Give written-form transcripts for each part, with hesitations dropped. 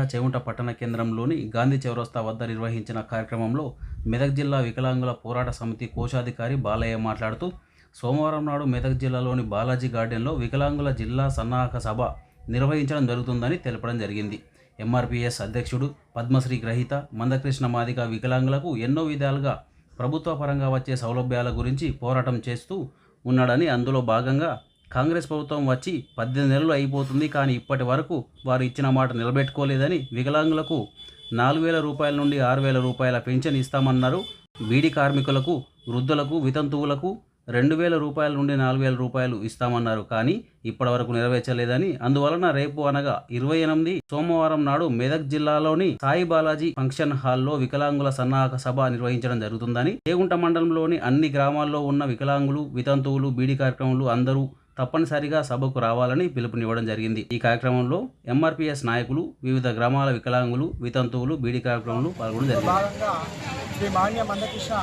జిల్లా చేగుంట పట్టణ కేంద్రంలోని గాంధీ చౌరస్తా వద్ద నిర్వహించిన కార్యక్రమంలో మెదక్ జిల్లా వికలాంగుల పోరాట సమితి కోశాధికారి బాలయ్య మాట్లాడుతూ సోమవారం నాడు మెదక్ జిల్లాలోని బాలాజీ గార్డెన్లో వికలాంగుల జిల్లా సన్నాహక సభ నిర్వహించడం జరుగుతుందని తెలపడం జరిగింది. ఎంఆర్పీఎస్ అధ్యక్షుడు పద్మశ్రీ గ్రహీత మందకృష్ణ మాదిగ వికలాంగులకు ఎన్నో విధాలుగా ప్రభుత్వ పరంగా వచ్చే సౌలభ్యాల గురించి పోరాటం చేస్తూ ఉన్నాడని, అందులో భాగంగా కాంగ్రెస్ ప్రభుత్వం వచ్చి 18 నెలలు అయిపోతుంది, కానీ ఇప్పటి వరకు వారు ఇచ్చిన మాట నిలబెట్టుకోలేదని, వికలాంగులకు 4,000 రూపాయల నుండి 6,000 రూపాయల పెన్షన్ ఇస్తామన్నారు. బీడీ కార్మికులకు, వృద్ధులకు, వితంతువులకు 2,000 రూపాయల నుండి 4,000 రూపాయలు ఇస్తామన్నారు, కానీ ఇప్పటి వరకు నెరవేర్చలేదని, అందువలన రేపు అనగా 28 సోమవారం నాడు మెదక్ జిల్లాలోని సాయి బాలాజీ ఫంక్షన్ హాల్లో వికలాంగుల సన్నాహక సభ నిర్వహించడం జరుగుతుందని, చేగుంట మండలంలోని అన్ని గ్రామాల్లో ఉన్న వికలాంగులు, వితంతువులు, బీడీ కార్యక్రమాలు అందరూ తప్పనిసరిగా సభకు రావాలని పిలుపునివ్వడం జరిగింది. ఈ కార్యక్రమంలో ఎంఆర్పీఎస్ నాయకులు, వివిధ గ్రామాల వికలాంగులు, వితంతువులు, బీడీ కార్యక్రమంలో పాల్గొనడం జరిగింది. శ్రీ మాన్య మందకృష్ణ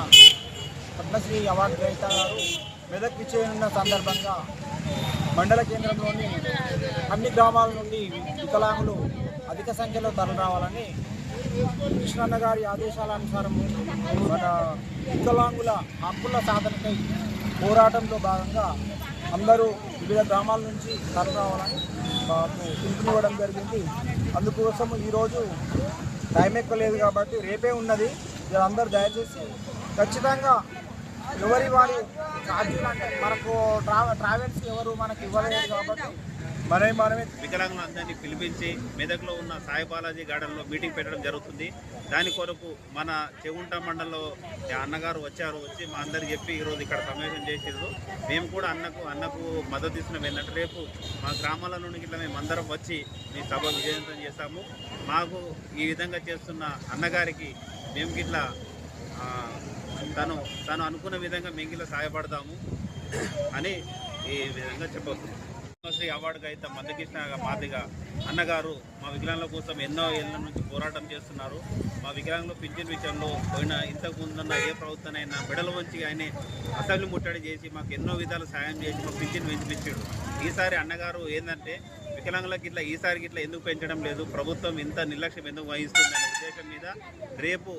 పద్మశ్రీ అవార్డు గ్రహీత గారు మెదక్ విచ్చేయనున్న సందర్భంగా మండల కేంద్రంలోని అన్ని గ్రామాల నుండి వికలాంగులు అధిక సంఖ్యలో తరలిరావాలని కృష్ణన్న గారి ఆదేశాల అనుసారం మన వికలాంగుల హక్కుల సాధనకై పోరాటంలో భాగంగా అందరూ వివిధ గ్రామాల నుంచి తరలిరావాలని మాకు పిలుపునివ్వడం జరిగింది. అందుకోసం ఈరోజు టైం ఎక్కువ లేదు కాబట్టి రేపే ఉన్నది. అందరూ దయచేసి ఖచ్చితంగా ఎవరి వారి ఛార్జీలు అంటే మనకు ట్రావెల్స్ ఎవరు మనకి ఇవ్వలేదు కాబట్టి మనమే వికలాంగులు అందరినీ పిలిపించి మెదక్లో ఉన్న సాయి బాలాజీ గార్డెన్లో మీటింగ్ పెట్టడం జరుగుతుంది. దాని కొరకు మన చేగుంట మండలంలో అన్నగారు వచ్చి మా అందరికి చెప్పి ఈరోజు ఇక్కడ సమావేశం చేసారు. మేము కూడా అన్నకు మద్దతు ఇస్తున్నాం. ఏంటంటే రేపు మా గ్రామాల నుండి ఇట్లా మేము అందరం వచ్చి మీ సభ విజయవంతం చేస్తాము. మాకు ఈ విధంగా చేస్తున్న అన్నగారికి మేము గిట్లా తను అనుకున్న విధంగా మేము గిట్లా సహాయపడతాము అని ఈ విధంగా చెప్పబోతున్నాం. పద్మశ్రీ అవార్డు గ్రహీత మందకృష్ణ మాదిగ అన్నగారు మా వికలాంగుల కోసం ఎన్నో ఏళ్ళ నుంచి పోరాటం చేస్తున్నారు. మా వికలాంగుల పింఛన్ విషయంలో పోయిన ఇంతకు ముందున్న ఏ ప్రభుత్వమైనా మెడల వంచి ఆయన అసెంబ్లీ ముట్టడి చేసి మాకు ఎన్నో విధాలు సాయం చేసి మా పింఛన్ పెంచిపించాడు. ఈసారి అన్నగారు ఏంటంటే వికలాంగులకు ఇట్లా ఈసారికి ఇట్లా ఎందుకు పెంచడం లేదు, ప్రభుత్వం ఇంత నిర్లక్ష్యం ఎందుకు వహిస్తుందనే ఉద్దేశం మీద రేపు